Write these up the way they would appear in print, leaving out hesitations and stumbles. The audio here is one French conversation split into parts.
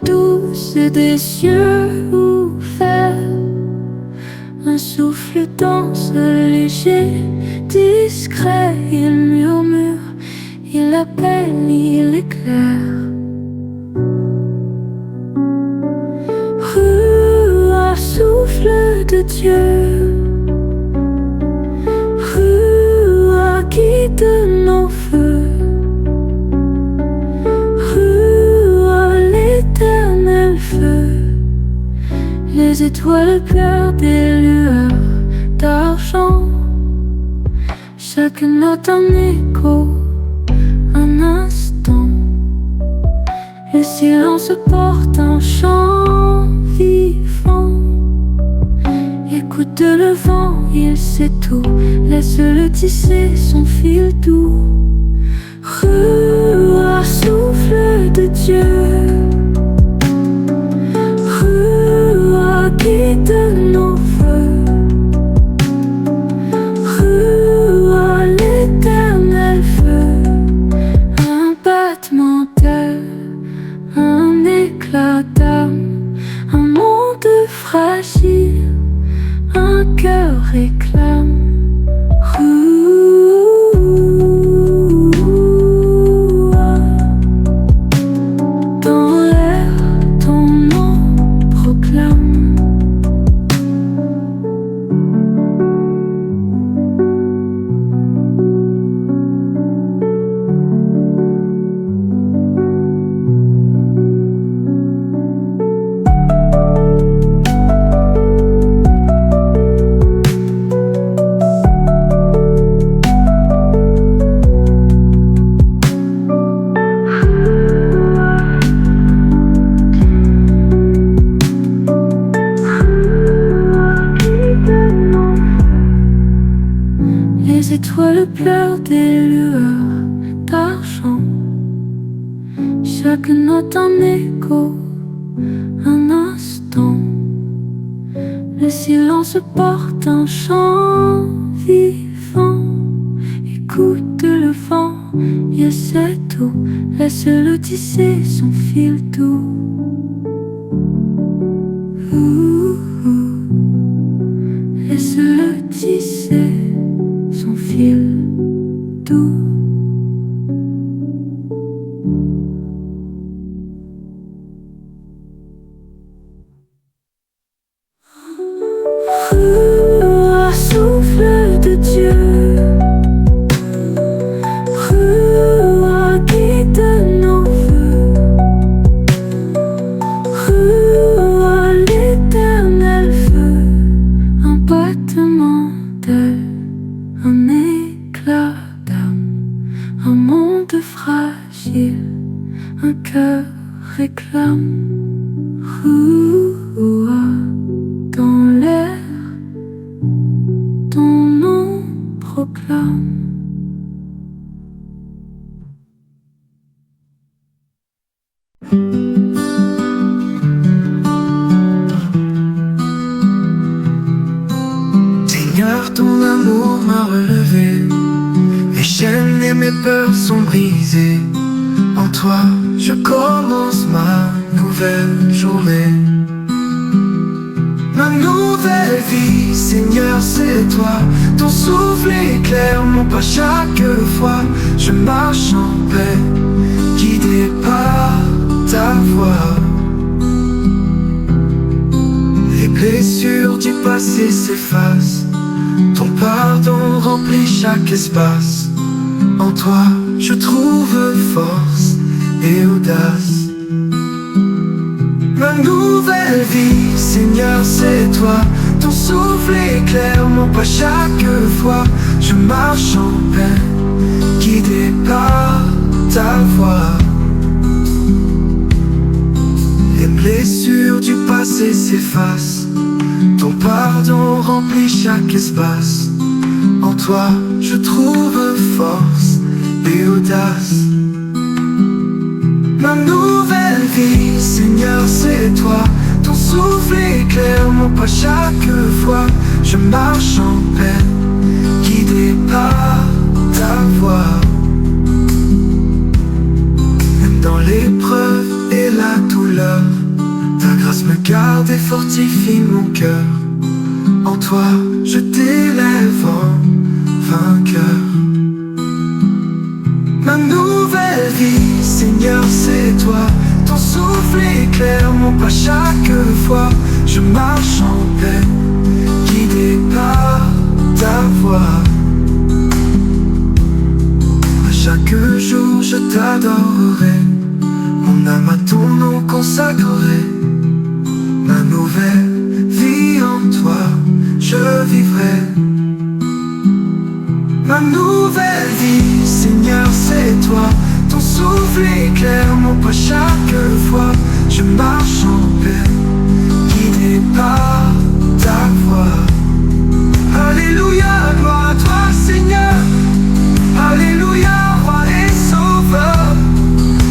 douce et des yeux ouverts. Un souffle dense, léger, discret. Il murmure, il appelle, il éclaire. Rua, souffle de Dieu. Rua, guide nos feux. Rua, l'éternel feu. Les étoiles pleurent des lueurs d'argent. Chaque note un écho, un instant. Le silence porte un chant vivant. Écoute le vent, il sait tout. Laisse-le tisser son fil doux. Rua, souffle de Dieu. Rua, guide nos feux. Rua, l'éternel feu. Un battement d'aile, un éclat d'âme, un monde fragile, un cœur réclame. Rua, dans l'air, ton nom proclame. Les étoiles pleurent des lueurs d'argent. Chaque note un écho, un instant. Le silence porte un chant vivant. Écoute le vent, il sait tout. Laisse-le tisser son fil doux. Laisse-le tisser son fil doux. Rua, souffle de Dieu. Rua, guide nos feux. Rua, l'éternel feu. Un battement d'aile, un éclat d'âme, un monde fragile, un cœur réclame. Rua, dans l'air, ton nom proclame. Seigneur, ton amour m'a relevé. Mes chaînes et mes peurs sont brisées. En toi, je commence ma nouvelle journée. Ma nouvelle vie, Seigneur, c'est toi. Ton souffle éclaire mon pas chaque fois. Je marche en paix, guidé par ta voix. Les blessures du passé s'effacent. Ton pardon remplit chaque espace. En toi, je trouve force et audace. Ma nouvelle vie, Seigneur, c'est toi. Ton souffle éclaire mon pas chaque fois. Je marche en paix, guidé par ta voix. Les blessures du passé s'effacent. Ton pardon remplit chaque espace. En toi, je trouve force et audace. Ma nouvelle vie, Seigneur, c'est toi. Ton souffle éclaire mon pas chaque fois. Je marche en paix, guidé par ta voix. Même dans l'épreuve et la douleur, garde et fortifie mon cœur. En toi, je t'élève en vainqueur. Ma nouvelle vie, Seigneur, c'est toi. Ton souffle éclaire mon pas chaque fois. Je marche en paix, guidé par ta voix. À chaque jour, je t'adorerai. Mon âme à ton nom consacrerai. Ma nouvelle vie en toi, je vivrai. Ma nouvelle vie, Seigneur, c'est toi. Ton souffle éclaire mon pas chaque fois. Je marche en paix, guidé par ta voix. Alléluia, gloire à toi, Seigneur. Alléluia, roi et sauveur.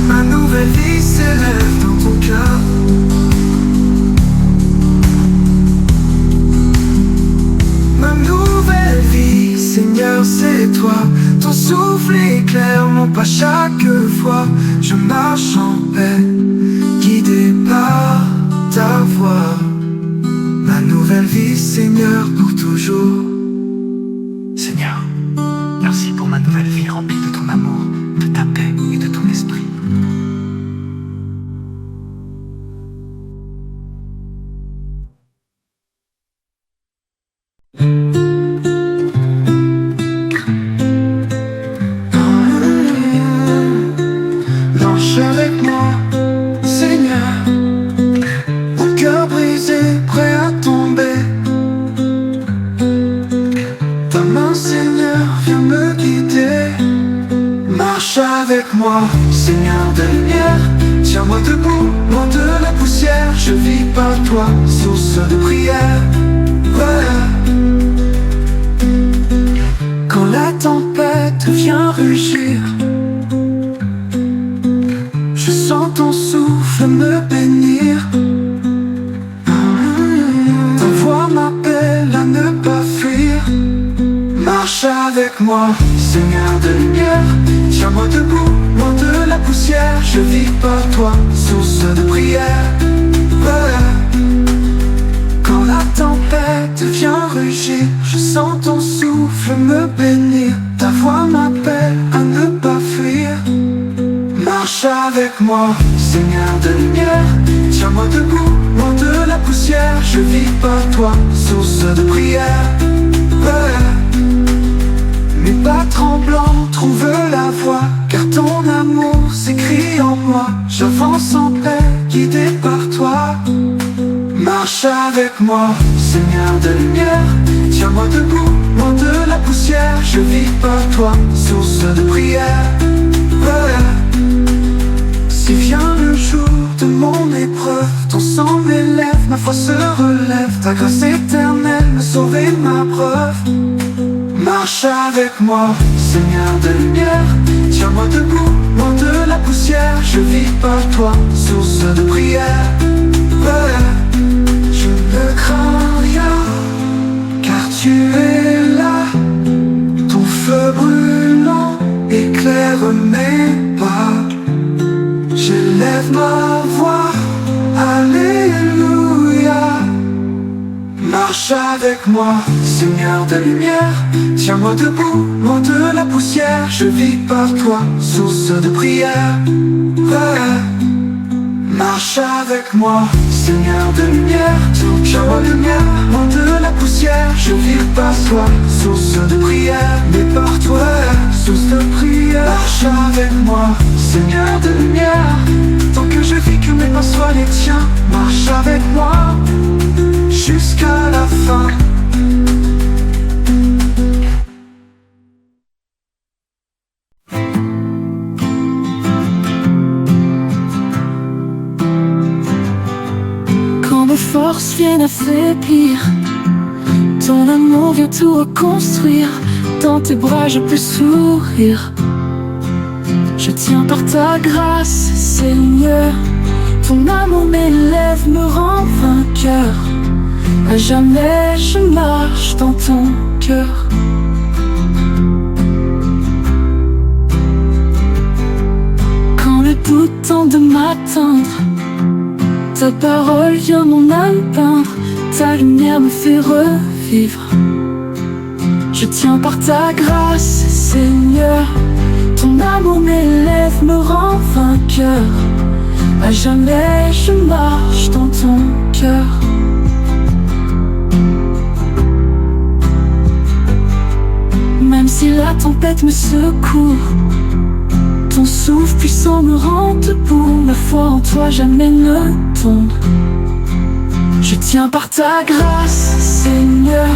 Ma nouvelle vie s'élève dans ton cœur. Ma nouvelle vie, Seigneur, c'est toi. Ton souffle éclaire mon pas chaque fois. Je marche en paix, guidé par ta voix. Ma nouvelle vie, Seigneur, pour toujours. Seigneur, merci pour ma nouvelle vie remplie de ton amour, de ta paix et de ton esprit. Marche avec moi, Seigneur. Mon cœur brisé, prêt à tomber. Ta main, Seigneur, viens me guider. Marche avec moi, Seigneur de lumière. Tiens-moi debout, loin de la poussière. Je vis par toi, source de prière. Quand la tempête vient rugir, je sens ton souffle me bénir. Ta voix m'appelle à ne pas fuir. Marche avec moi, Seigneur de lumière. Tiens-moi debout, loin de la poussière. Je vis par toi, source de prière. Quand la tempête vient rugir, je sens ton souffle me bénir. Ta voix m'appelle à ne pas fuir. Marche avec moi, Seigneur de lumière. Tiens-moi debout, loin de la poussière. Je vis par toi, source de prière. Mes pas tremblants trouvent la voie, car ton amour s'écrit en moi. J'avance en paix, guidé par toi. Marche avec moi, Seigneur de lumière. Tiens-moi debout, loin de la poussière. Je vis par toi, source de prière. Si vient le jour de mon épreuve, ton sang m'élève, ma foi se relève. Ta grâce éternelle me sauve et ma preuve. Marche avec moi, Seigneur de lumière. Tiens-moi debout, loin de la poussière. Je vis par toi, source de prière. Je ne crains rien, car tu es là. Ton feu brûlant éclaire mes pas. J'élève ma voix, alléluia. Marche avec moi, Seigneur de lumière. Tiens-moi debout, loin de la poussière. Je vis par toi, source de prière. Marche avec moi, Seigneur de lumière. Tiens-moi lumière, loin de la poussière. Je vis par toi, source de prière. Mais par toi, source de prière. Marche avec moi, Seigneur de lumière. Tant que je vis, que mes pas soient les tiens. Marche avec moi, jusqu'à la fin. Quand mes forces viennent affaiblir, ton amour vient tout reconstruire. Dans tes bras je peux sourire. Je tiens par ta grâce, Seigneur. Ton amour m'élève, me rend vainqueur. À jamais je marche dans ton cœur. Quand le doute tente de m'atteindre, Ta parole vient mon âme peindre, ta lumière me fait revivre. Je tiens par ta grâce, Seigneur. Ton amour m'élève, me rend vainqueur. À jamais je marche dans ton cœur. Même si la tempête me secoue, ton souffle puissant me rend debout. Ma foi en toi jamais ne tombe. Je tiens par ta grâce, Seigneur.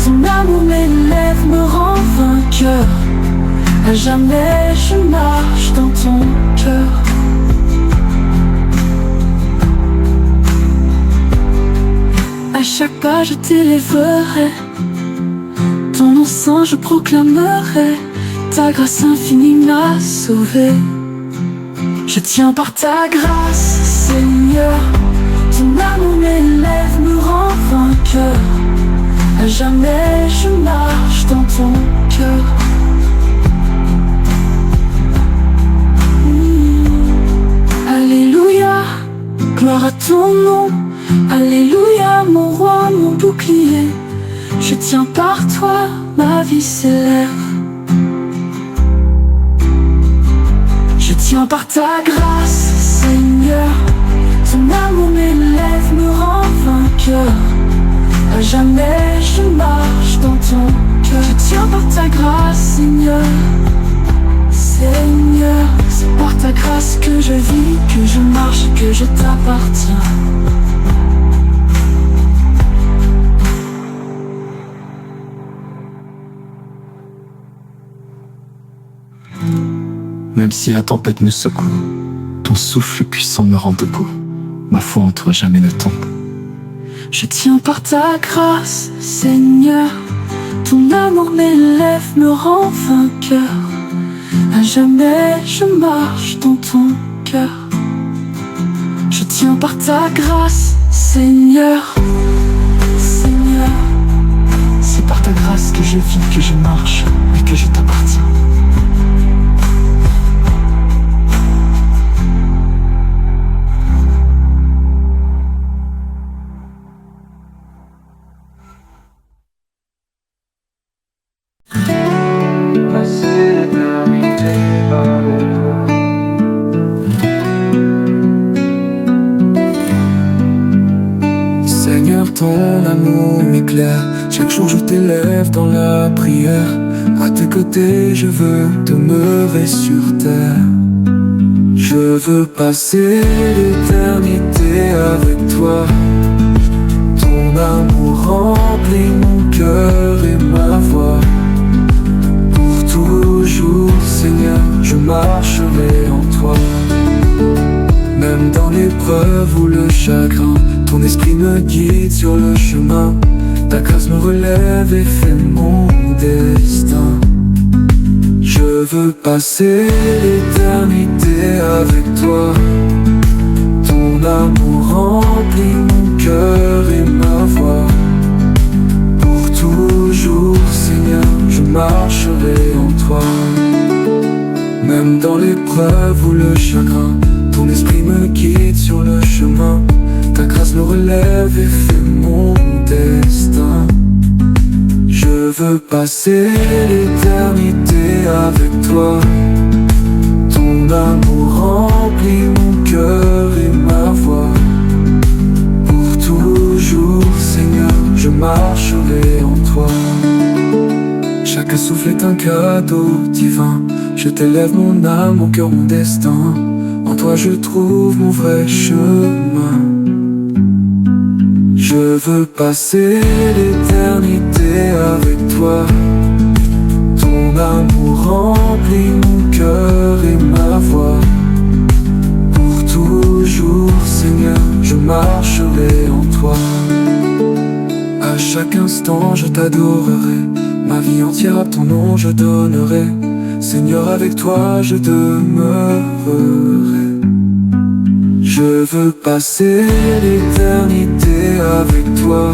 Ton amour m'élève, me rend vainqueur. À jamais je marche dans ton cœur. À chaque pas je t'élèverai, ton nom saint je proclamerai. Ta grâce infinie m'a sauvé. Je tiens par ta grâce, Seigneur. Ton amour m'élève, me rend vainqueur. À jamais je marche dans ton cœur. Alléluia, gloire à ton nom. Alléluia, mon roi, mon bouclier. Je tiens par toi, ma vie s'élève. Je tiens par ta grâce, Seigneur. Ton amour m'élève, me rend vainqueur. À jamais je marche dans ton cœur. Je tiens par ta grâce, Seigneur. Seigneur, c'est par ta grâce que je vis, que je marche, que je t'appartiens. Même si la tempête me secoue, ton souffle puissant me rend debout. Ma foi en toi jamais ne tombe. Je tiens par ta grâce, Seigneur. Ton amour m'élève, me rend vainqueur. À jamais je marche dans ton cœur. Je tiens par ta grâce, Seigneur. Seigneur, c'est par ta grâce que je vis, que je marche et que je t'appartiens. Seigneur, ton amour m'éclaire. Chaque jour je t'élève dans la prière. À tes côtés je veux demeurer sur terre. Je veux passer l'éternité avec toi. Ton amour remplit mon cœur et ma voix. Pour toujours, Seigneur, je marcherai en toi. Même dans l'épreuve ou le chagrin, ton esprit me guide sur le chemin. Ta grâce me relève et fait mon destin. Je veux passer l'éternité avec toi. Ton amour remplit mon cœur et ma voix. Pour toujours, Seigneur, je marcherai en toi. Même dans l'épreuve ou le chagrin, ton esprit me guide sur le chemin. Ta grâce me relève et fait mon destin. Je veux passer l'éternité avec toi. Ton amour remplit mon cœur et ma voix. Pour toujours, Seigneur, je marcherai en toi. Chaque souffle est un cadeau divin. Je t'élève mon âme, mon cœur, mon destin. En toi je trouve mon vrai chemin. Je veux passer l'éternité avec toi. Ton amour remplit mon cœur et ma voix. Pour toujours, Seigneur, je marcherai en toi. À chaque instant je t'adorerai. Ma vie entière à ton nom je donnerai. Seigneur, avec toi je demeurerai. Je veux passer l'éternité avec toi.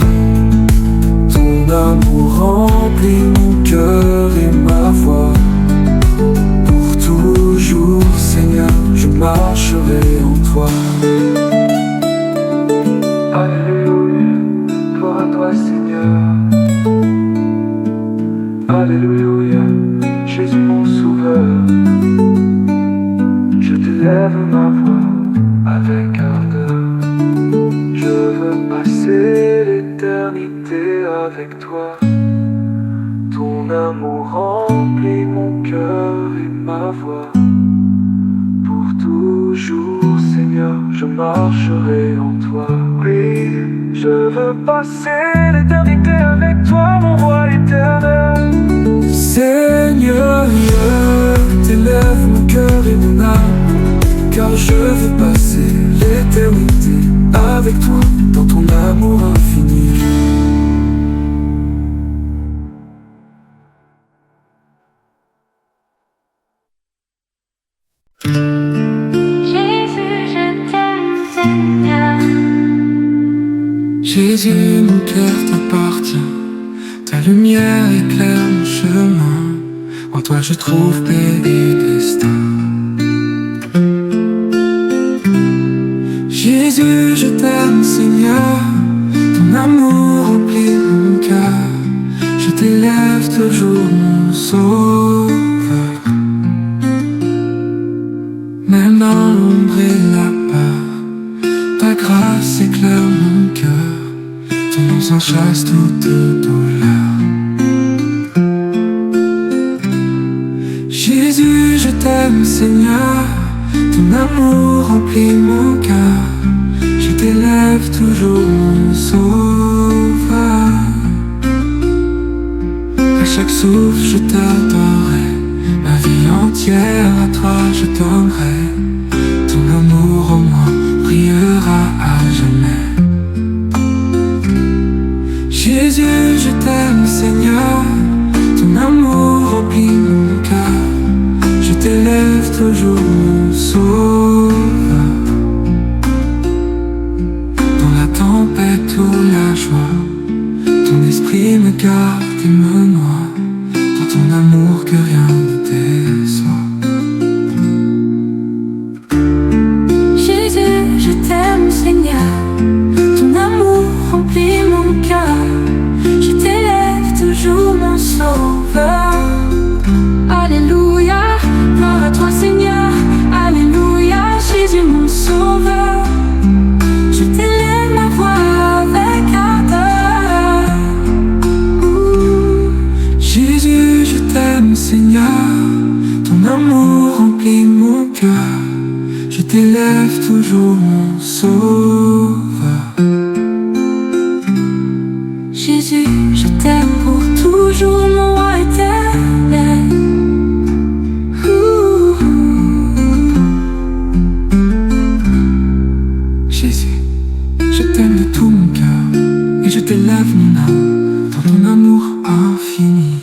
Ton amour remplit mon cœur et ma voix. Pour toujours, Seigneur, je marcherai en toi. Alléluia, Jésus mon sauveur. Je t'élève ma voix avec ardeur. Je veux passer l'éternité avec toi. Ton amour remplit mon cœur et ma voix. Pour toujours, Seigneur, je marcherai en toi. Oui, je veux passer l'éternité avec toi, mon roi éternel. Seigneur, je t'élève mon cœur et mon âme, car je veux passer l'éternité avec toi, dans ton amour infini. Jésus, mon cœur t'appartient, ta lumière éclaire mon chemin, en toi je trouve paix et destin. Jésus, je t'aime Seigneur, ton amour remplit mon cœur, je t'élève toujours mon sauveur. Même dans l'ombre et la peur, ta grâce éclaire mon cœur. Ton nom s'en chasse toute douleur. Jésus, je t'aime Seigneur, ton amour remplit mon cœur, je t'élève toujours mon sauveur. À chaque souffle je t'adorerai, ma vie entière à toi je donnerai. Ton amour en moi brillera à jamais. Jésus, je t'aime Seigneur, ton amour remplit mon cœur, je t'élève toujours mon sauveur. Dans la tempête ou la joie, ton esprit me garde et me noie, dans ton amour que rien ne déçoit. Jésus, je t'aime Seigneur, ton amour remplit mon cœur, je t'élève toujours mon sauveur. Alléluia, gloire à toi Seigneur, alléluia, Jésus mon sauveur. Je t'élève ma voix avec ardeur. Jésus, je t'aime Seigneur, ton amour remplit mon cœur, je t'élève toujours mon sauveur. Jésus, je t'aime pour toujours, mon roi éternel. Jésus, je t'aime de tout mon cœur, et je t'élève mon âme, dans ton amour infini.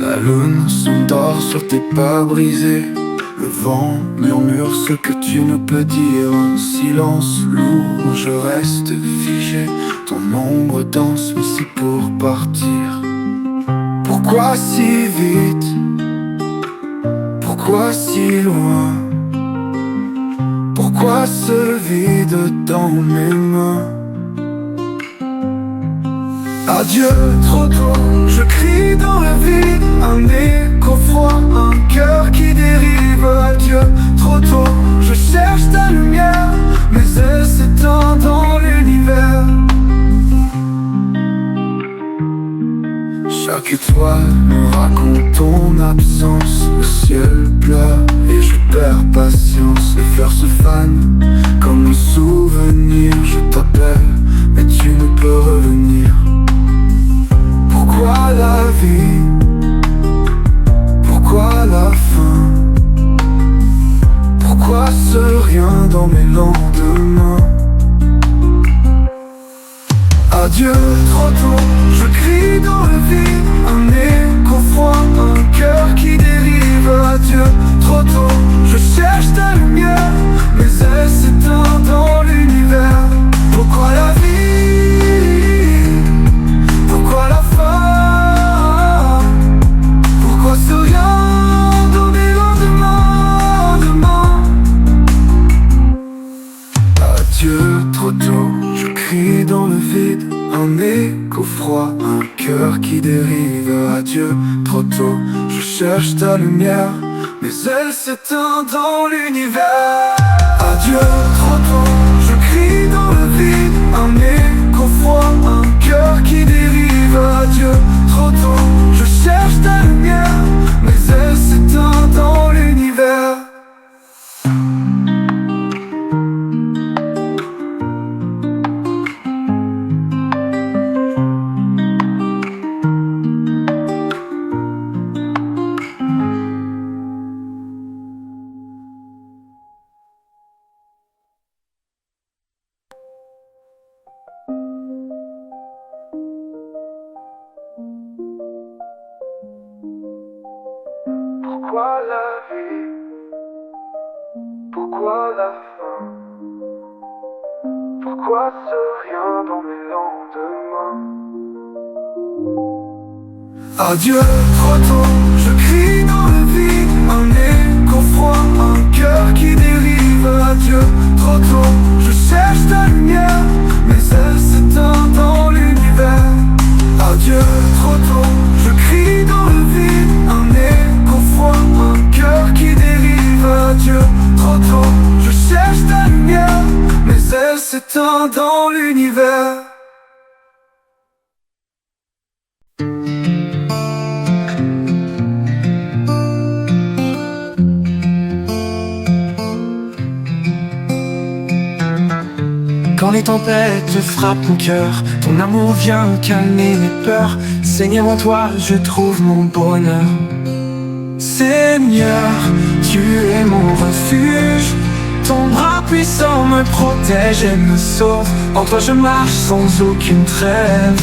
La lune s'endort sur tes pas brisés, le vent murmure ce que tu ne peux dire. Un silence lourd où je reste figé, ton ombre danse mais c'est pour partir. Pourquoi si vite? Pourquoi si loin? Pourquoi ce vide dans mes mains? Adieu, trop tôt, je crie dans le vide, un écho froid, un cœur qui dérive. Adieu, trop tôt, je cherche ta lumière, mais elle s'éteint dans l'univers. Chaque étoile me raconte ton absence, le ciel pleure et je perds patience. Les fleurs se fanent comme un souvenir, je t'appelle, mais tu ne peux revenir. Pourquoi la vie? Pourquoi la fin? Pourquoi ce rien dans mes lendemains? Adieu, trop tôt, je crie dans le vide, un écho froid, un cœur qui dérive. Adieu, trop tôt, je cherche ta lumière, mais elle s'éteint dans l'univers. Pourquoi la vie? Pourquoi la fin? Pourquoi ce rien donné lendemain, demain? Adieu, trop tôt, je crie dans le vide, un écho froid, un cœur qui dérive. Adieu, trop tôt, je cherche ta lumière, mais elle s'éteint dans l'univers. Adieu, trop tôt, je crie dans le vide, un écho froid, un cœur qui dérive. Adieu, trop tôt, je cherche ta lumière, mais elle s'éteint dans l'univers. Pourquoi la vie? Pourquoi la fin? Pourquoi ce rien dans mes lendemains? Adieu, trop tôt, je crie dans le vide, un écho froid, un cœur qui dérive. Adieu, trop tôt, je cherche ta lumière, mais elle s'éteint dans l'univers. Adieu, trop tôt, je crie dans le vide, un écho froid, un cœur qui dérive. Adieu, trop tôt, je cherche ta lumière, mais elle s'éteint dans l'univers. Quand les tempêtes frappent mon cœur, ton amour vient calmer mes peurs. Seigneur, en toi je trouve mon bonheur. Seigneur, tu es mon refuge, ton bras puissant me protège et me sauve. En toi je marche sans aucune trêve.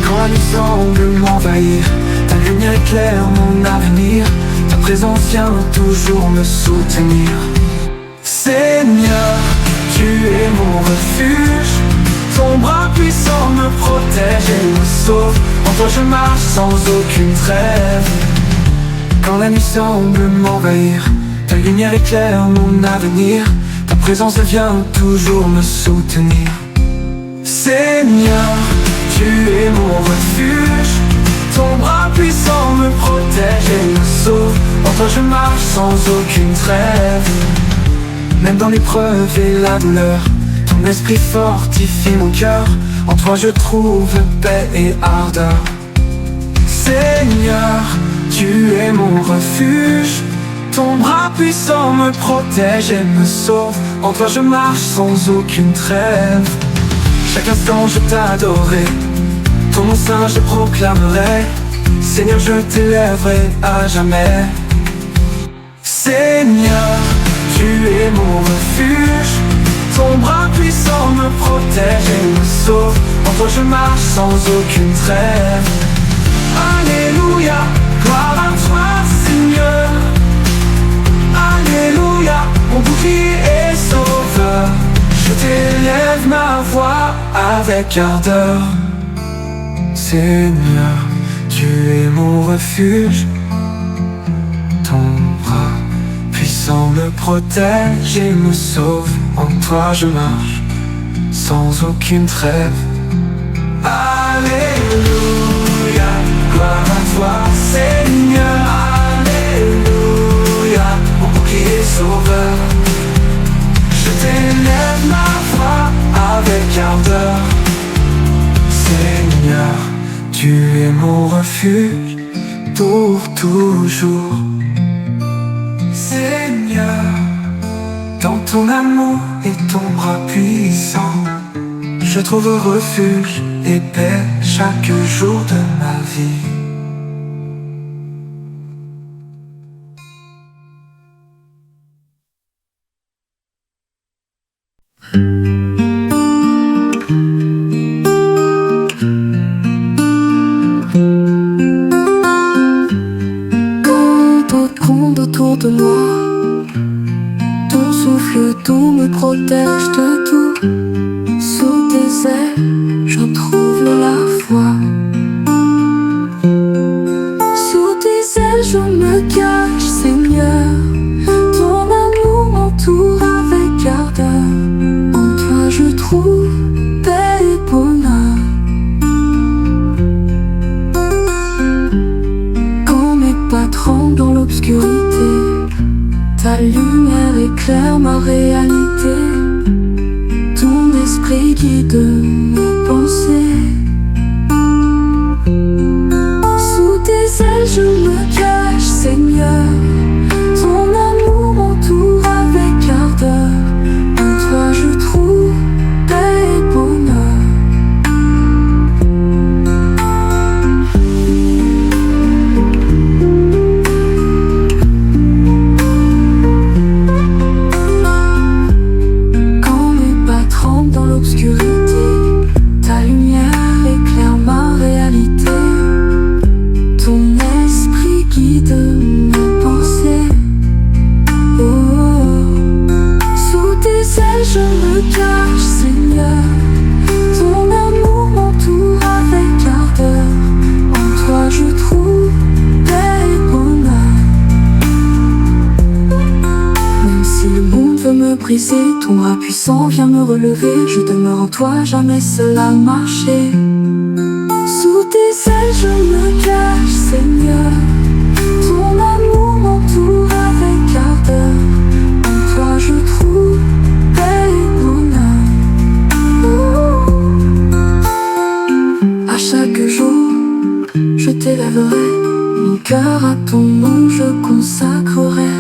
Quand la nuit semble m'envahir, ta lumière éclaire mon avenir. Ta présence vient toujours me soutenir. Seigneur, tu es mon refuge, ton bras puissant me protège et me sauve. En toi je marche sans aucune trêve. Quand la nuit semble m'envahir, ta lumière éclaire mon avenir. Ta présence vient toujours me soutenir. Seigneur, tu es mon refuge, ton bras puissant me protège et me sauve. En toi je marche sans aucune trêve. Même dans l'épreuve et la douleur, ton esprit fortifie mon cœur. En toi je trouve paix et ardeur. Seigneur, tu es mon refuge, ton bras puissant me protège et me sauve. En toi je marche sans aucune trêve. Chaque instant je t'adorerai, ton nom saint je proclamerai. Seigneur, je t'élèverai à jamais. Seigneur, tu es mon refuge, ton bras puissant me protège et me sauve. En toi je marche sans aucune trêve. Alléluia, gloire à toi Seigneur. Alléluia, mon bouclier et sauveur. Je t'élève ma voix avec ardeur. Seigneur, tu es mon refuge, ton bras puissant me protège et me sauve. En toi je marche sans aucune trêve. Alléluia, gloire à toi Seigneur. Alléluia, mon bouclier sauveur. Je t'élève ma voix avec ardeur. Seigneur, tu es mon refuge pour toujours. Seigneur, dans ton amour et ton bras puissant, je trouve refuge et paix chaque jour de ma vie. protège de tout. Sous tes ailes, je trouve la foi. Sous tes ailes, je me cache, Seigneur. Ton amour m'entoure avec ardeur. En toi, je trouve paix et bonheur. Quand mes pas tremblent dans l'obscurité, ta lumière éclaire ma réalité. Ton esprit guide mes pensées. Sous tes ailes je me cache, Seigneur. Ton amour m'entoure avec ardeur. En toi je trouve paix et bonheur. Quand mes pas tremblent dans l'obscurité, ta lumière éclaire ma réalité. Ton esprit guide mes pensées. Oh, sous tes ailes je me cache, Seigneur. Ton amour m'entoure avec ardeur. En toi je trouve paix et bonheur. Même si le monde veut me briser, ton bras puissant vient me relever. Je demeure en toi, jamais seul à marcher. Sous tes ailes je me cache, Seigneur. Ton amour m'entoure avec ardeur. En toi je trouve paix et bonheur. Oh. À chaque jour, je t'élèverai. Mon cœur à ton nom je consacrerai.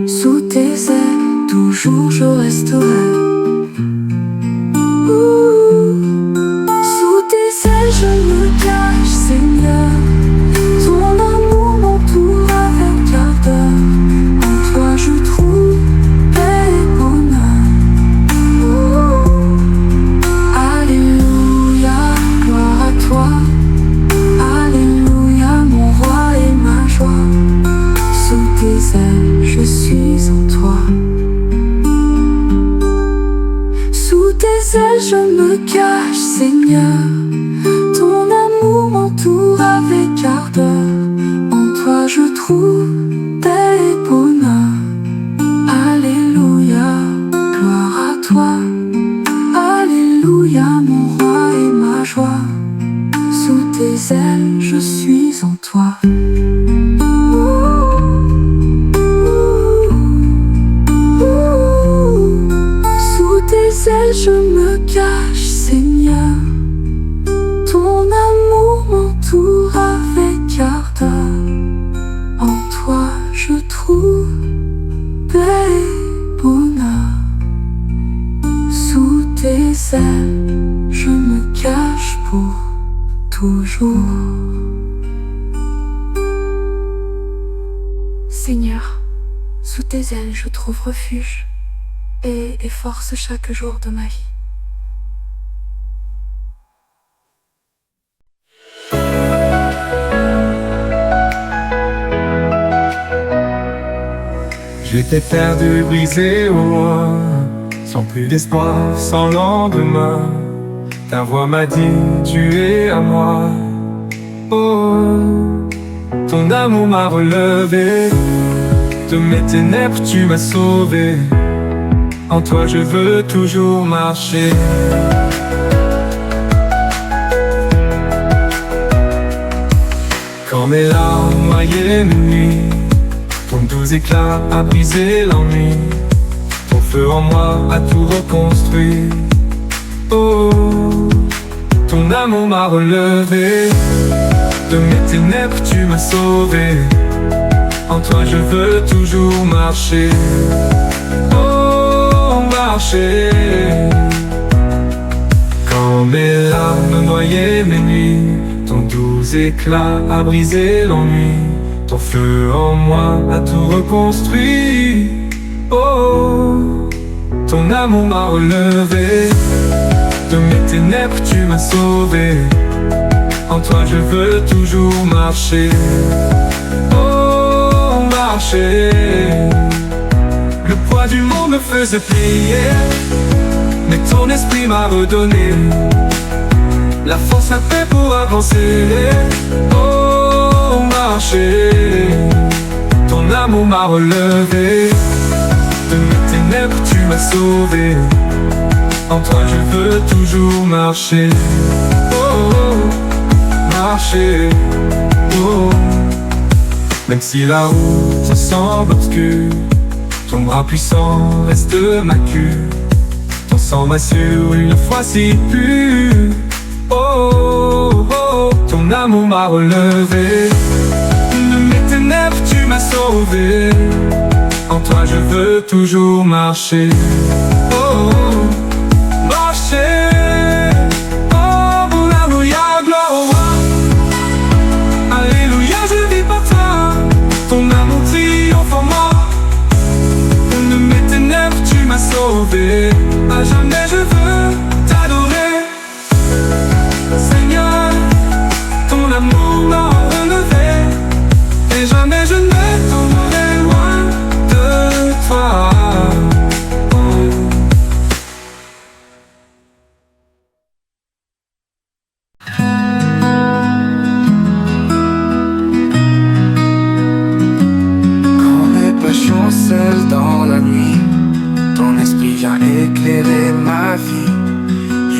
Sous tes ailes, toujours je resterai. Sous tes ailes je me cache, Seigneur. Ton amour m'entoure avec ardeur. En toi je trouve paix et bonheur. Alléluia, gloire à toi. Alléluia, mon roi et ma joie. Sous tes ailes je suis en toi. Sous tes ailes je me cache, Seigneur. Ton amour m'entoure avec ardeur. En toi je trouve paix et bonheur. Alléluia, gloire à toi. Alléluia, mon roi et ma joie. Sous tes ailes je suis en toi. Sous tes ailes je me cache, Seigneur. Ton amour m'entoure avec ardeur. En toi je trouve paix et bonheur. Sous tes ailes je me cache pour toujours. Seigneur, sous tes ailes je trouve refuge et force chaque jour de ma vie. J'étais perdu, brisé au loin, sans plus d'espoir, sans lendemain. Ta voix m'a dit, tu es à moi. Oh, ton amour m'a relevé. De mes ténèbres, tu m'as sauvé. En toi, je veux toujours marcher. Quand mes larmes noyaient mes nuits, ton doux éclat a brisé l'ennui. Ton feu en moi a tout reconstruit. Oh, ton amour m'a relevé. De mes ténèbres tu m'as sauvé. En toi je veux toujours marcher. Oh, marcher. Quand mes larmes noyaient mes nuits, ton doux éclat a brisé l'ennui. Ton feu en moi a tout reconstruit. Oh, ton amour m'a relevé. De mes ténèbres tu m'as sauvé. En toi je veux toujours marcher. Oh, marcher. Le poids du monde me faisait plier, mais ton esprit m'a redonné la force, la paix pour avancer. Oh, marcher, ton amour m'a relevé. De mes ténèbres tu m'as sauvé. En toi je veux toujours marcher. Oh, marcher. Oh, même si la route semble obscure, ton bras puissant reste ma cure. Ton sang m'assure une foi si pure. Oh, oh, ton amour m'a relevé. De mes ténèbres tu m'as sauvé. En toi je veux toujours marcher. Oh, marcher. Oh, mon alléluia, gloire au roi. Alléluia, je vis pour toi. Ton amour triomphe en moi. De mes ténèbres tu m'as sauvé. À jamais je veux t'adorer. Seigneur, ton amour m'a relevé. Et jamais je ne tomberai loin de toi. Quand mes passions seules dans la nuit, ton esprit vient éclairer ma vie.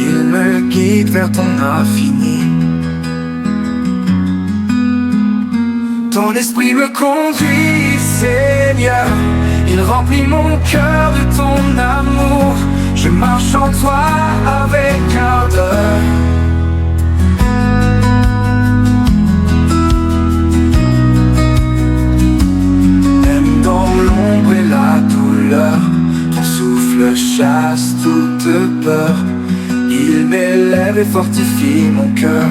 Il me guide vers ton infini. Ton esprit me conduit, Seigneur. Il remplit mon cœur de ton amour. Je marche en toi avec ardeur. Même dans l'ombre et la douleur, ton souffle chasse toute peur. Il m'élève et fortifie mon cœur.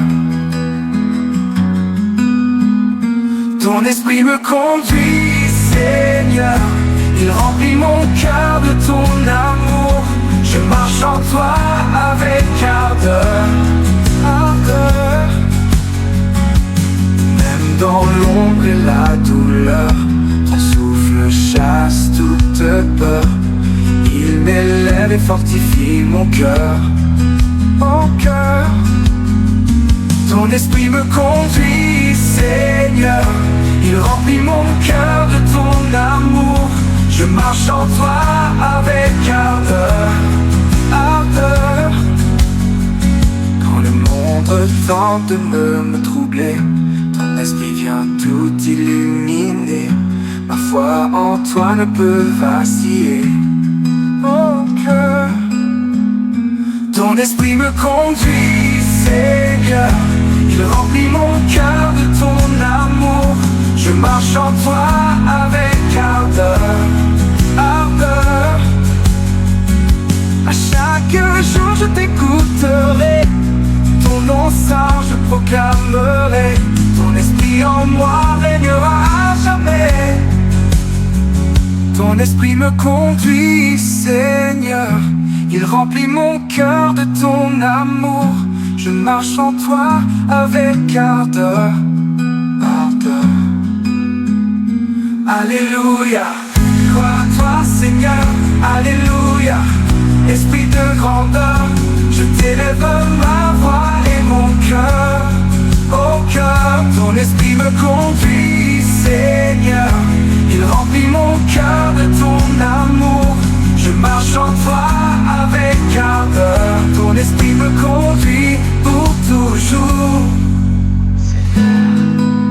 Ton esprit me conduit, Seigneur. Il remplit mon cœur de ton amour. Je marche en toi avec ardeur, ardeur. Même dans l'ombre et la douleur, ton souffle chasse toute peur. Il m'élève et fortifie mon cœur, mon cœur. Ton esprit me conduit, Seigneur. Il remplit mon cœur de ton amour. Je marche en toi avec ardeur, ardeur. Quand le monde tente de me troubler, ton esprit vient tout illuminer. Ma foi en toi ne peut vaciller. Mon cœur, ton esprit me conduit, Seigneur. Il remplit mon cœur de ton amour. Je marche en toi avec ardeur, ardeur. À chaque jour je t'écouterai. Ton nom saint je proclamerai. Ton esprit en moi régnera à jamais. Ton esprit me conduit, Seigneur. Il remplit mon cœur de ton amour. Je marche en toi avec ardeur, ardeur. Alléluia, crois à toi Seigneur, Alléluia. Esprit de grandeur, je t'élève ma voix et mon cœur. Au cœur, ton esprit me conduit, Seigneur. Il remplit mon cœur de ton amour. Je marche en toi avec ardeur. Ton esprit me conduit pour toujours. Seigneur,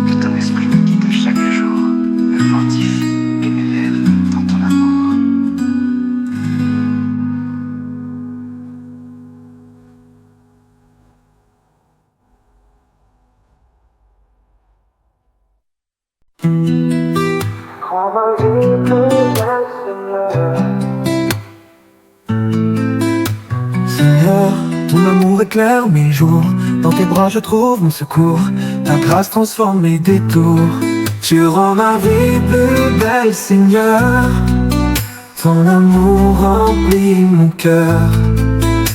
que ton esprit me guide chaque jour, me fortifie et m'élève dans ton amour. Rends ma vie plus belle, Seigneur. Seigneur, ton amour éclaire mes jours. Dans tes bras je trouve mon secours. Ta grâce transforme mes détours. Tu rends ma vie plus belle, Seigneur. Ton amour remplit mon cœur.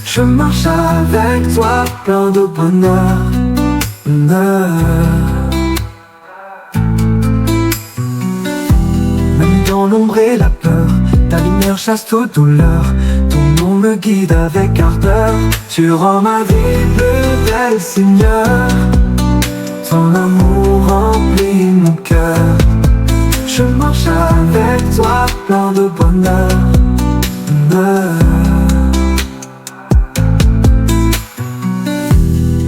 Je marche avec toi plein de bonheur, bonheur. Même dans l'ombre et la peur, ta lumière chasse toute douleur. Ton nom me guide avec ardeur. Tu rends ma vie plus belle, Seigneur. Ton amour remplit mon cœur. Je marche avec toi plein de bonheur.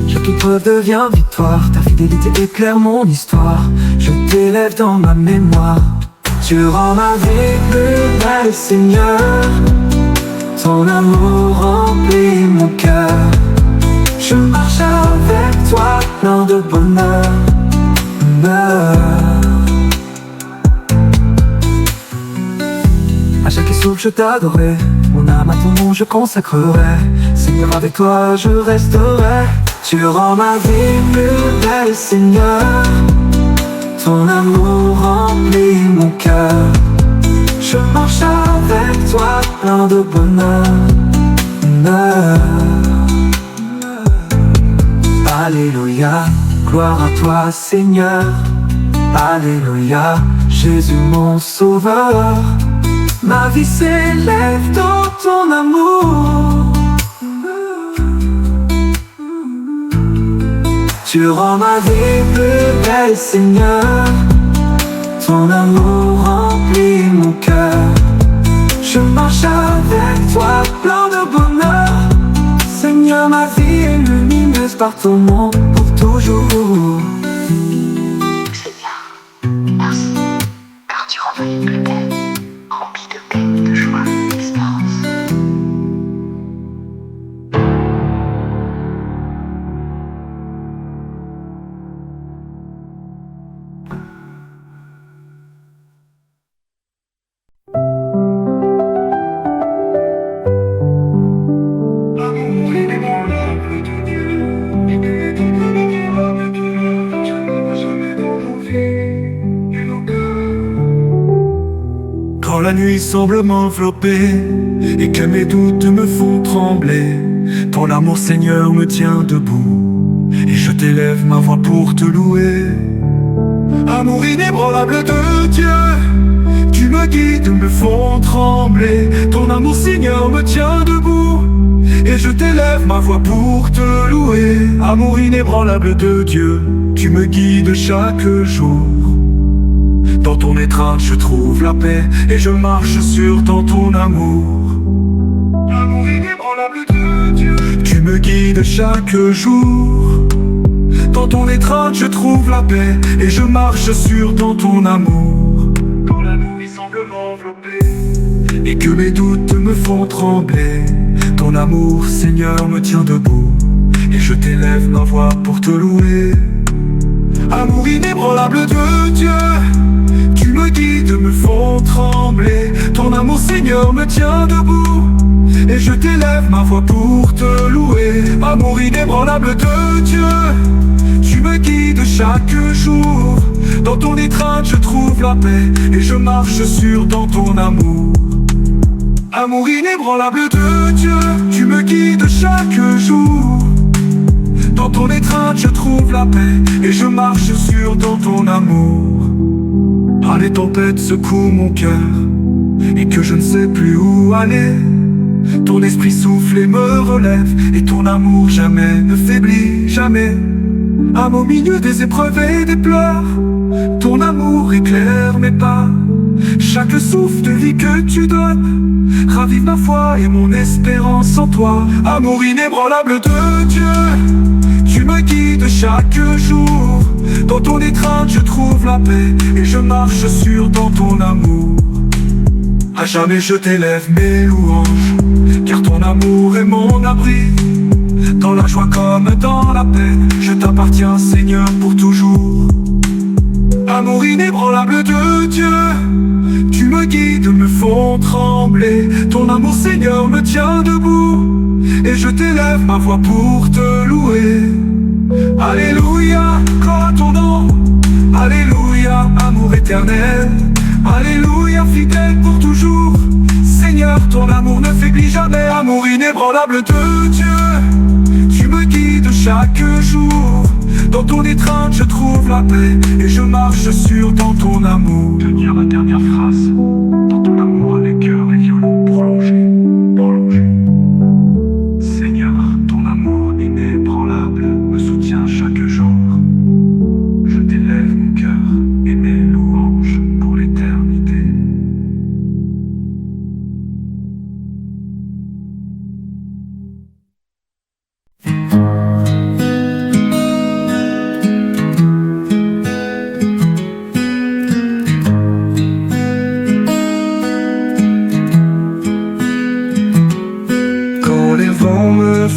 Chaque épreuve devient victoire. Ta fidélité éclaire mon histoire. Je t'élève dans ma mémoire. Tu rends ma vie plus belle, Seigneur. Ton amour remplit mon cœur. Je marche avec toi plein de bonheur. À chaque souffle je t'adorerai. Mon âme à ton nom je consacrerai. Seigneur, avec toi je resterai. Tu rends ma vie plus belle, Seigneur. Ton amour remplit mon cœur. Je marche avec toi plein de bonheur. Alléluia, gloire à toi, Seigneur. Alléluia, Jésus mon sauveur. Ma vie s'élève dans ton amour. Tu rends ma vie plus belle, Seigneur. Ton amour remplit mon cœur. Je marche avec toi plein de bonheur. Seigneur, ma vie est lumineuse par ton nom pour toujours. Seigneur, merci, car tu rends ma vie plus belle, remplie de paix, de joie, d'espérance. Quand la nuit semble m'envelopper et que mes doutes me font trembler, ton amour, Seigneur, me tient debout et je t'élève ma voix pour te louer. Amour inébranlable de Dieu, tu me guides, me font trembler. Ton amour, Seigneur, me tient debout et je t'élève ma voix pour te louer. Amour inébranlable de Dieu, tu me guides chaque jour. Dans ton étreinte je trouve la paix et je marche sûr dans ton amour. Amour inébranlable de Dieu, tu me guides chaque jour. Dans ton étreinte je trouve la paix et je marche sûr dans ton amour. Quand la nuit semble m'envelopper et que mes doutes me font trembler, ton amour, Seigneur, me tient debout et je t'élève ma voix pour te louer. Amour inébranlable de Dieu, tu me guides, me font trembler. Ton amour, Seigneur, me tient debout et je t'élève ma voix pour te louer. Amour inébranlable de Dieu, tu me guides chaque jour. Dans ton étreinte je trouve la paix et je marche sûr dans ton amour. Amour inébranlable de Dieu, tu me guides chaque jour. Dans ton étreinte je trouve la paix et je marche sûr dans ton amour. Ah, les tempêtes secouent mon cœur et que je ne sais plus où aller. Ton esprit souffle et me relève et ton amour jamais ne faiblit, jamais. À au milieu des épreuves et des pleurs, ton amour éclaire mes pas. Chaque souffle de vie que tu donnes ravive ma foi et mon espérance en toi. Amour inébranlable de Dieu, tu me guides chaque jour. Dans ton étreinte je trouve la paix et je marche sûr dans ton amour. À jamais je t'élève mes louanges, car ton amour est mon abri. Dans la joie comme dans la peine, je t'appartiens, Seigneur, pour toujours. Amour inébranlable de Dieu, tu me guides, me font trembler. Ton amour, Seigneur, me tient debout et je t'élève ma voix pour te louer. Alléluia, gloire à ton nom. Alléluia, amour éternel. Alléluia, fidèle pour toujours. Seigneur, ton amour ne faiblit jamais. Amour inébranlable de Dieu, tu me guides chaque jour. Dans ton étreinte je trouve la paix et je marche sûr dans ton amour. Te dire la dernière phrase, dans ton amour les cœurs et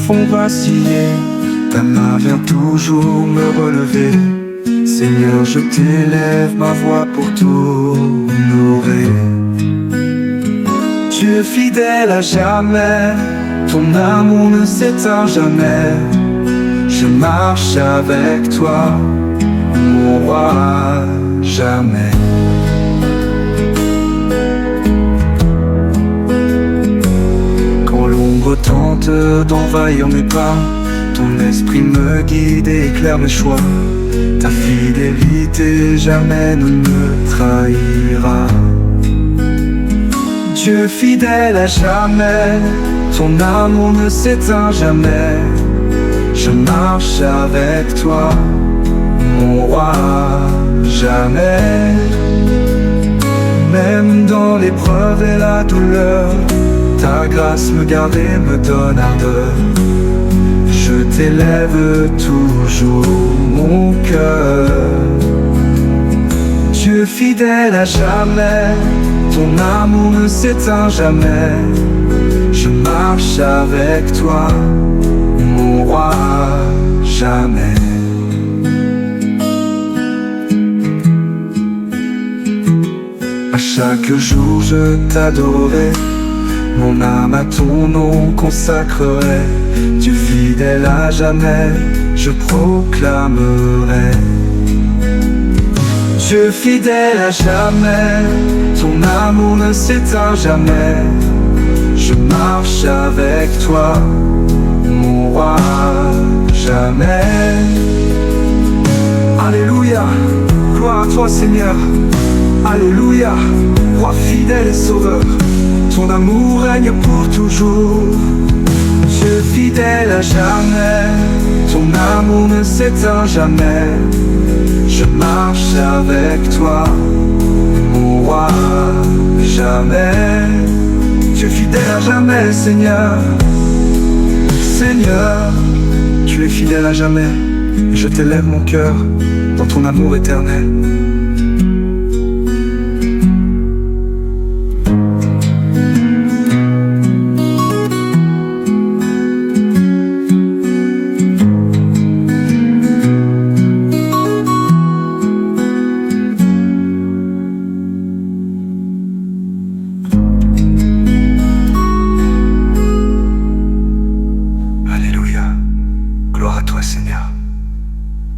font vaciller. Ta main vient toujours me relever. Seigneur, je t'élève ma voix pour t'honorer. Dieu fidèle à jamais, ton amour ne s'éteint jamais. Je marche avec toi, mon roi, jamais. Quand l'ombre tente d'envahir mes pas, ton esprit me guide et éclaire mes choix. Ta fidélité jamais ne me trahira. Dieu fidèle à jamais, ton amour ne s'éteint jamais. Je marche avec toi, mon roi, jamais. Même dans l'épreuve et la douleur, ta grâce me garde et me donne ardeur. Je t'élève toujours mon cœur. Dieu fidèle à jamais, ton amour ne s'éteint jamais. Je marche avec toi, mon roi, jamais. À chaque jour je t'adorerai, mon âme à ton nom consacrerai. Dieu fidèle à jamais, je proclamerai. Dieu fidèle à jamais, ton amour ne s'éteint jamais. Je marche avec toi, mon roi, jamais. Alléluia, gloire à toi Seigneur. Alléluia, roi fidèle et sauveur. Ton amour règne pour toujours. Dieu fidèle à jamais, ton amour ne s'éteint jamais. Je marche avec toi, mon roi, jamais. Dieu fidèle à jamais, Seigneur. Seigneur, tu es fidèle à jamais. Et je t'élève mon cœur dans ton amour éternel.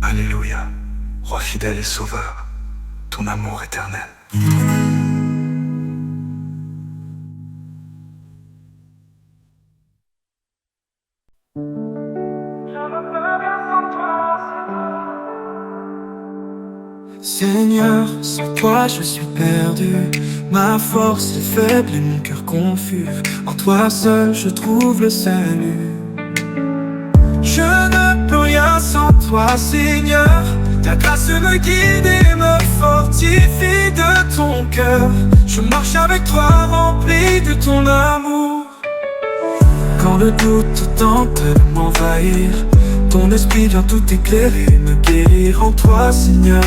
Alléluia, roi fidèle et sauveur, ton amour éternel. Seigneur, sans toi je suis perdu. Ma force est faible et mon cœur confus. En toi seul je trouve le salut. Je ne peux rien sans toi, Seigneur. Ta grâce me guide et me fortifie de ton cœur. Je marche avec toi rempli de ton amour. Quand le doute tente de m'envahir, ton esprit vient tout éclairer, me guérir. En toi, Seigneur,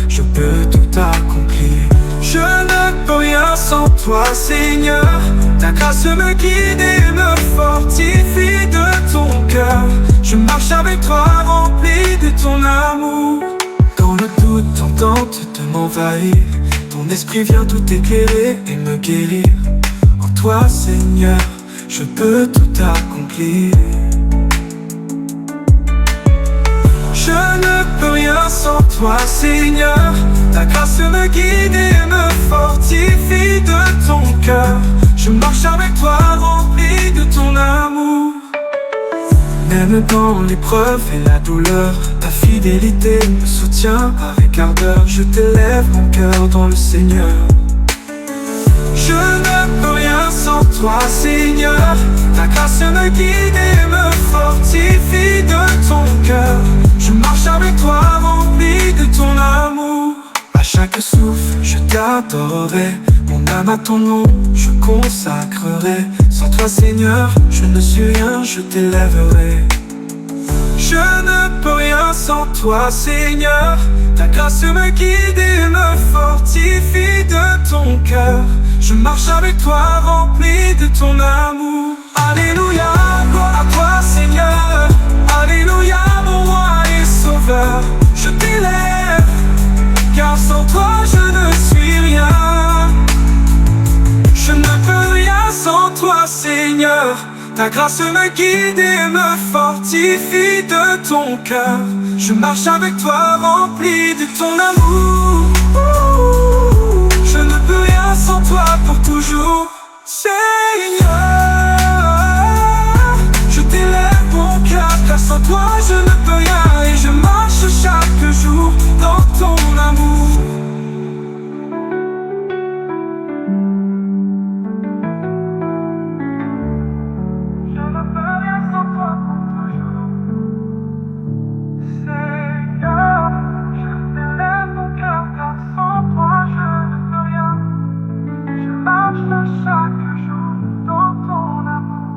je peux tout accomplir. Je ne peux rien sans toi, Seigneur. Ta grâce me guide et me fortifie de ton cœur. Je marche avec toi rempli de ton amour. Quand le doute tente de m'envahir, ton esprit vient tout éclairer et me guérir. En toi, Seigneur, je peux tout accomplir. Je ne peux rien sans toi, Seigneur. Ta grâce me guide et me fortifie de ton cœur. Je marche avec toi rempli de ton amour. Même dans l'épreuve et la douleur, ta fidélité me soutient avec ardeur. Je t'élève mon cœur dans le Seigneur. Je ne peux rien sans toi, Seigneur. Ta grâce me guide et me fortifie de ton cœur. Je marche avec toi rempli de ton amour. À chaque souffle, je t'adorerai. Mon âme à ton nom, je consacrerai. Sans toi, Seigneur, je ne suis rien, je t'élèverai. Je ne peux rien sans toi, Seigneur. Ta grâce me guide et me fortifie de ton cœur. Je marche avec toi rempli de ton amour. Alléluia, gloire à toi Seigneur. Alléluia, mon roi et sauveur. Je t'élève, car sans toi je ne suis rien. Je ne peux rien sans toi Seigneur. Ta grâce me guide et me fortifie de ton cœur. Je marche avec toi rempli de ton amour. Je ne peux rien sans toi pour toujours. Seigneur, je t'élève mon cœur, car sans toi je ne peux rien. Et je marche chaque jour dans ton amour. Je ne peux rien sans toi pour toujours. Seigneur, je t'élève mon cœur, car sans toi je ne peux rien. Je marche chaque jour dans ton amour.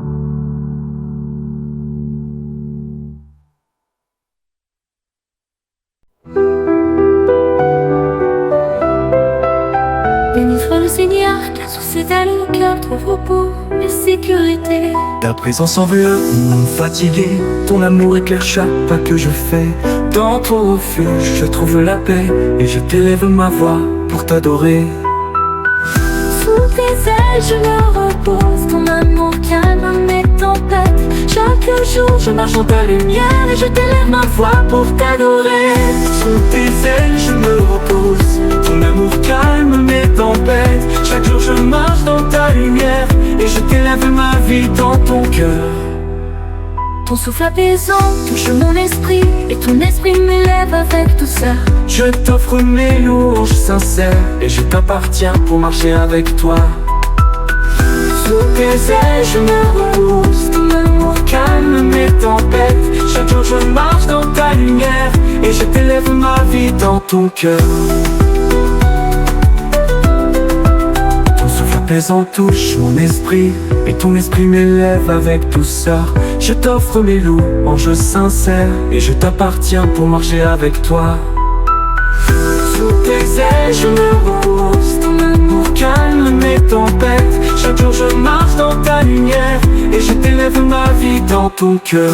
Béni soit le Seigneur, car sous ses ailes le cœur trouve repos et sécurité. Ta présence en veut me fatiguer. Ton amour éclaire chaque pas que je fais. Dans ton refuge, je trouve la paix. Et je t'élève ma voix pour t'adorer. Sous tes ailes je me repose, ton amour calme mes tempêtes. Chaque jour je marche dans ta lumière et je t'élève ma voix pour t'adorer. Sous tes ailes, je me repose. Ton amour calme mes tempêtes. Chaque jour, je marche dans ta lumière. Et je t'élève ma vie dans ton cœur. Ton souffle apaisant touche mon esprit et ton esprit m'élève avec douceur. Je t'offre mes louanges sincères et je t'appartiens pour marcher avec toi. Sous tes ailes, je me repose. Ton amour calme mes tempêtes. Chaque jour, je marche dans ta lumière et je t'élève ma vie dans ton cœur. Ton souffle apaisant touche mon esprit et ton esprit m'élève avec douceur. Je t'offre mes louanges sincères et je t'appartiens pour marcher avec toi. Sous tes ailes, je me repose. Ton amour calme mes tempêtes. Chaque jour, je marche dans ta lumière et je t'élève ma vie dans ton cœur.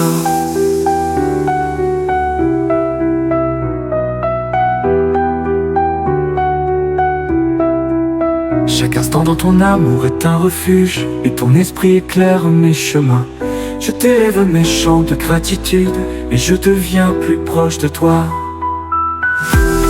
Chaque instant dans ton amour est un refuge et ton esprit éclaire mes chemins. Je t'élève mes chants de gratitude et je deviens plus proche de toi.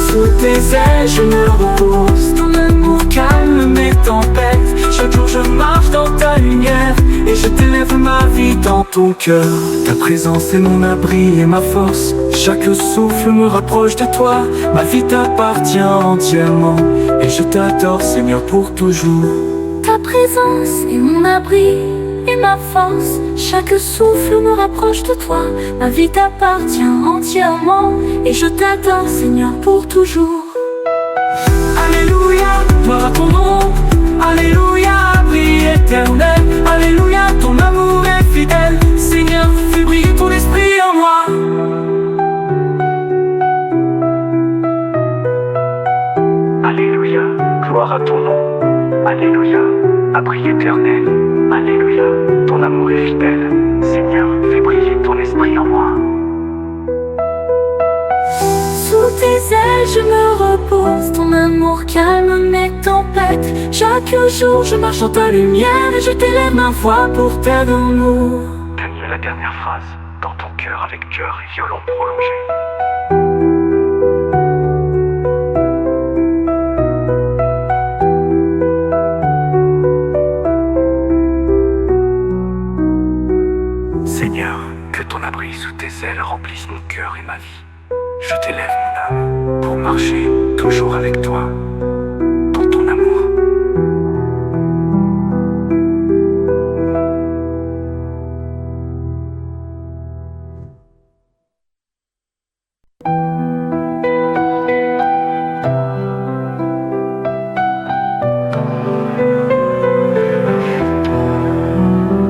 Sous tes ailes, je me repose. Ton amour calme mes tempêtes. Chaque jour, je marche dans ta lumière et je t'élève ma vie dans ton cœur. Ta présence est mon abri et ma force. Chaque souffle me rapproche de toi. Ma vie t'appartient entièrement et je t'adore, Seigneur, pour toujours. Ta présence est mon abri et ma force. Chaque souffle me rapproche de toi. Ma vie t'appartient entièrement et je t'adore, Seigneur, pour toujours. Alléluia, gloire à ton nom. Alléluia, abri éternel. Alléluia, ton amour est fidèle. Seigneur, fais briller ton esprit en moi. Alléluia, gloire à ton nom. Alléluia, abri éternel. Alléluia, ton amour est fidèle. Seigneur, fais briller ton esprit en moi. Sous tes ailes je me repose, ton amour calme mes tempêtes. Chaque jour je marche dans ta lumière et je t'élève ma voix pour t'adorer. Gagne la dernière phrase dans ton cœur avec cœur et violon prolongé. Seigneur, que ton abri sous tes ailes remplisse mon cœur et ma vie. Je t'élève mon âme pour marcher toujours avec toi dans ton amour.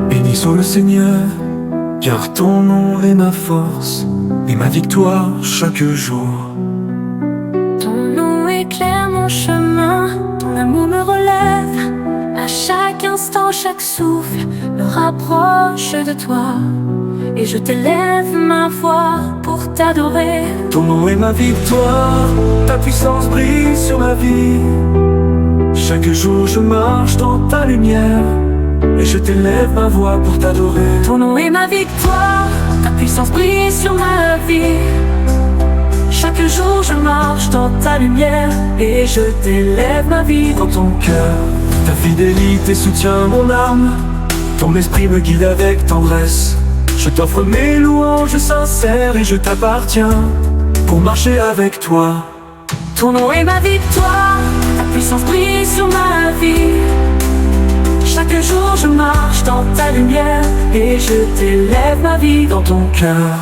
Béni soit le Seigneur, car ton nom est ma force et ma victoire chaque jour. Ton nom éclaire mon chemin, ton amour me relève. À chaque instant, chaque souffle me rapproche de toi, et je t'élève ma voix pour t'adorer. Ton nom est ma victoire, ta puissance brille sur ma vie. Chaque jour je marche dans ta lumière, et je t'élève ma voix pour t'adorer. Ton nom est ma victoire, ta puissance brille sur ma vie. Chaque jour je marche dans ta lumière, et je t'élève ma vie dans ton cœur. Ta fidélité soutient mon âme, ton esprit me guide avec tendresse. Je t'offre mes louanges sincères et je t'appartiens pour marcher avec toi. Ton nom est ma victoire, ta puissance brille sur ma vie. Chaque jour je marche dans ta lumière, et je t'élève ma vie dans ton cœur.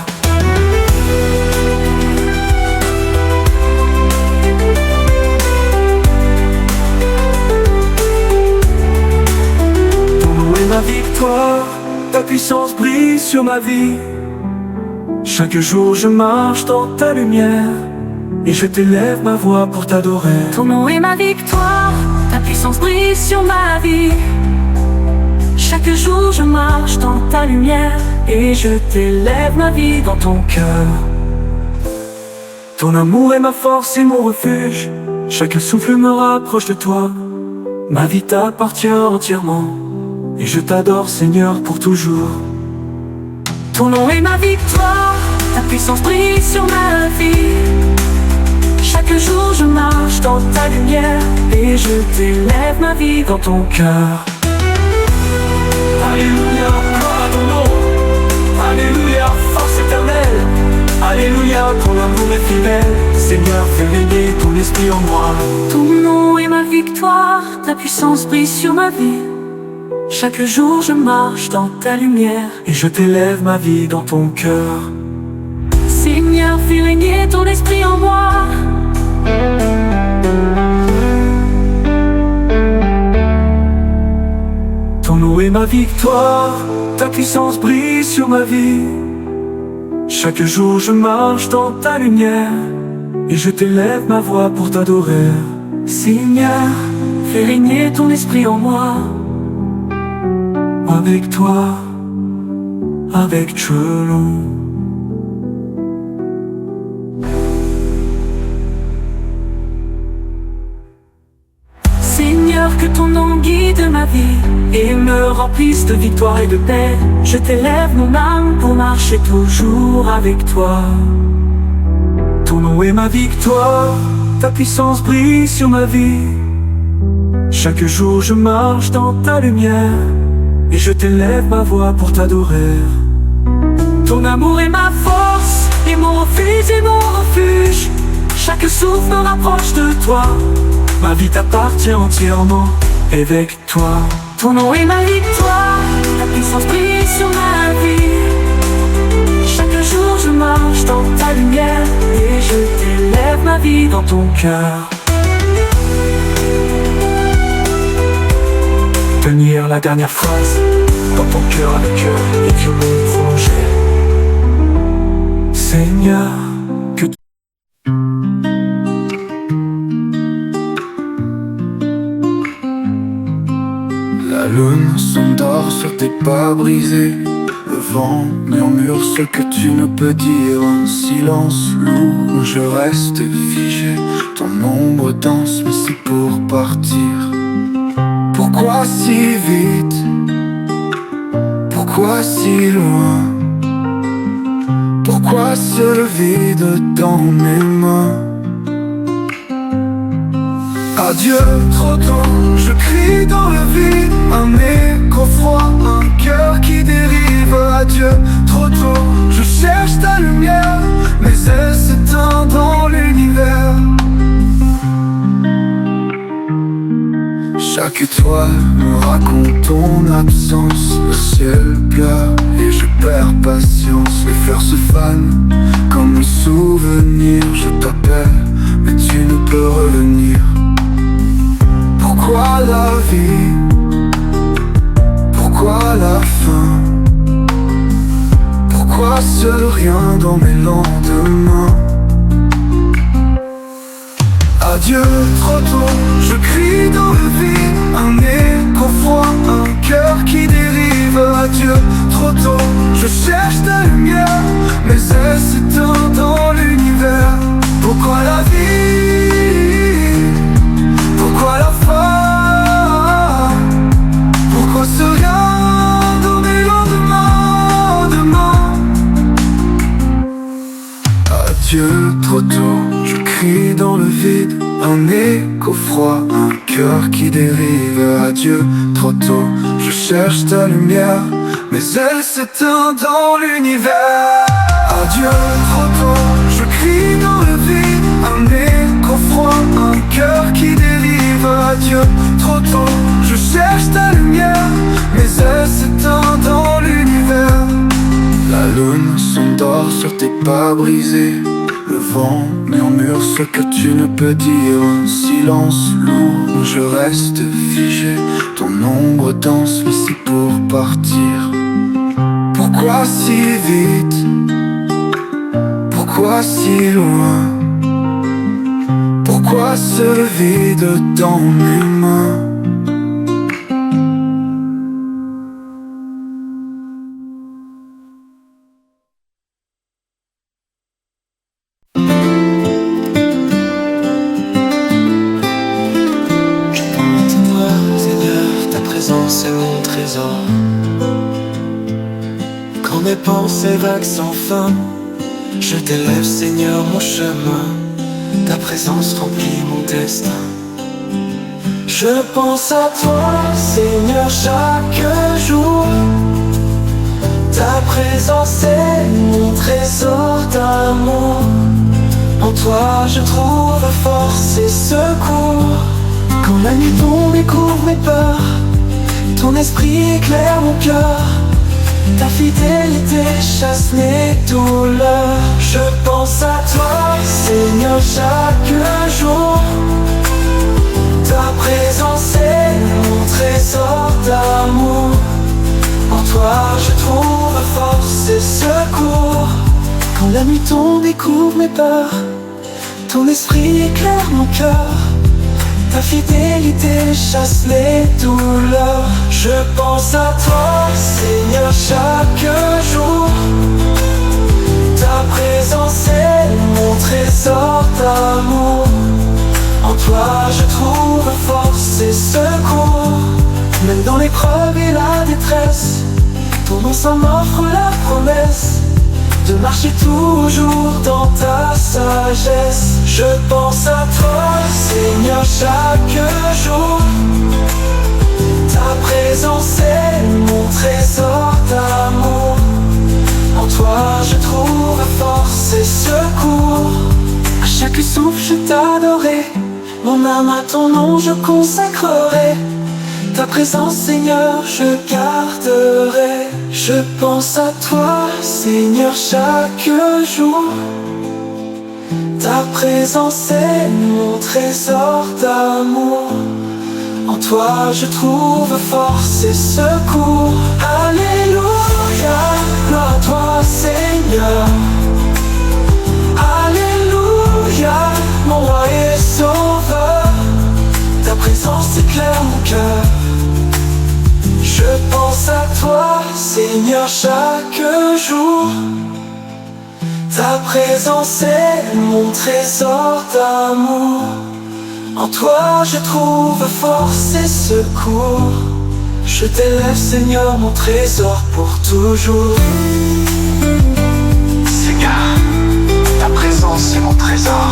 Ma victoire, ta puissance brille sur ma vie. Chaque jour je marche dans ta lumière, et je t'élève ma voix pour t'adorer. Ton nom est ma victoire, ta puissance brille sur ma vie. Chaque jour je marche dans ta lumière, et je t'élève ma vie dans ton cœur. Ton amour est ma force et mon refuge, chaque souffle me rapproche de toi. Ma vie t'appartient entièrement, et je t'adore Seigneur pour toujours. Ton nom est ma victoire, ta puissance brille sur ma vie. Chaque jour je marche dans ta lumière, et je t'élève ma vie dans ton cœur. Alléluia, gloire à ton nom. Alléluia, force éternelle. Alléluia, ton amour est fidèle. Seigneur, fais régner ton esprit en moi. Ton nom est ma victoire, ta puissance brille sur ma vie. Chaque jour je marche dans ta lumière, et je t'élève ma vie dans ton cœur. Seigneur, fais régner ton esprit en moi. Ton nom est ma victoire, ta puissance brille sur ma vie. Chaque jour je marche dans ta lumière, et je t'élève ma voix pour t'adorer. Seigneur, fais régner ton esprit en moi. Avec toi, avec Chelon. Seigneur, que ton nom guide ma vie, et me remplisse de victoire et de paix. Je t'élève mon âme pour marcher toujours avec toi. Ton nom est ma victoire, ta puissance brille sur ma vie. Chaque jour je marche dans ta lumière, et je t'élève ma voix pour t'adorer. Ton amour est ma force, et mon refuge. Chaque souffle me rapproche de toi. Ma vie t'appartient entièrement, avec toi. Ton nom est ma victoire, ta puissance brille sur ma vie. Chaque jour je marche dans ta lumière, et je t'élève ma vie dans ton cœur. Tenir la dernière phrase dans ton cœur avec cœur, et que le prolonger. Seigneur, que la lune s'endort sur tes pas brisés. Le vent murmure ce que tu ne peux dire. Un silence lourd, je reste figé. Ton ombre danse, mais c'est pour partir. Pourquoi si vite? Pourquoi si loin? Pourquoi ce vide dans mes mains? Adieu, trop tôt, je crie dans le vide. Un écho froid, un cœur qui dérive. Adieu, trop tôt, je cherche ta lumière, mais elle s'éteint dans l'univers. Chaque étoile me raconte ton absence. Le ciel pleure et je perds patience. Les fleurs se fanent comme un souvenir. Je t'appelle, mais tu ne peux revenir. Pourquoi la vie? Pourquoi la fin? Pourquoi seul rien dans mes lendemains? Adieu, trop tôt, je crie dans le vide. Un écho froid, un cœur qui dérive. adieu, trop tôt. Je cherche ta lumière, mais elle s'éteint dans l'univers. Pourquoi la vie? Pourquoi la fin? Pourquoi ce rien donné lendemain, demain? Adieu, trop tôt, je crie dans le vide. Un écho froid, un cœur qui dérive. Adieu, trop tôt, je cherche ta lumière, mais elle s'éteint dans l'univers. Adieu, trop tôt, je crie dans le vide. Un écho froid, un cœur qui dérive. Adieu, trop tôt, je cherche ta lumière, mais elle s'éteint dans l'univers. La lune s'endort sur tes pas brisés. Le vent murmure ce que tu ne peux dire. Un silence lourd, je reste figé. Ton ombre danse ici pour partir. Pourquoi si vite? Pourquoi si loin? Pourquoi ce vide dans mes mains? C'est mon trésor. Quand mes pensées vaguent sans fin, je t'élève, Seigneur, mon chemin. Ta présence remplit mon destin. Je pense à toi, Seigneur, chaque jour. Ta présence est mon trésor d'amour. En toi je trouve force et secours. Quand la nuit tombe et couvre mes peurs, ton esprit éclaire mon cœur. Ta fidélité chasse les douleurs. Je pense à toi, Seigneur, chaque jour. Ta présence est mon trésor d'amour. En toi je trouve force et secours. Quand la nuit tombe et couvre mes peurs, ton esprit éclaire mon cœur. Ta fidélité chasse les douleurs. Je pense à toi, Seigneur, chaque jour. Ta présence est mon trésor d'amour. En toi je trouve force et secours. Même dans l'épreuve et la détresse, ton nom s'en m'offre la promesse de marcher toujours dans ta sagesse. Je pense à toi, Seigneur, chaque jour. Ta présence est mon trésor d'amour. En toi je trouve force et secours. À chaque souffle je t'adorerai. Mon âme à ton nom je consacrerai. Ta présence, Seigneur, je garderai. Je pense à toi, Seigneur, chaque jour. Ta présence est mon trésor d'amour. En toi je trouve force et secours. Alléluia, gloire à toi, Seigneur. Alléluia, mon roi et sauveur. Ta présence éclaire mon cœur. Je pense à toi, Seigneur, chaque jour. Ta présence est mon trésor d'amour. En toi je trouve force et secours. Je t'élève, Seigneur, mon trésor pour toujours. Seigneur, ta présence est mon trésor.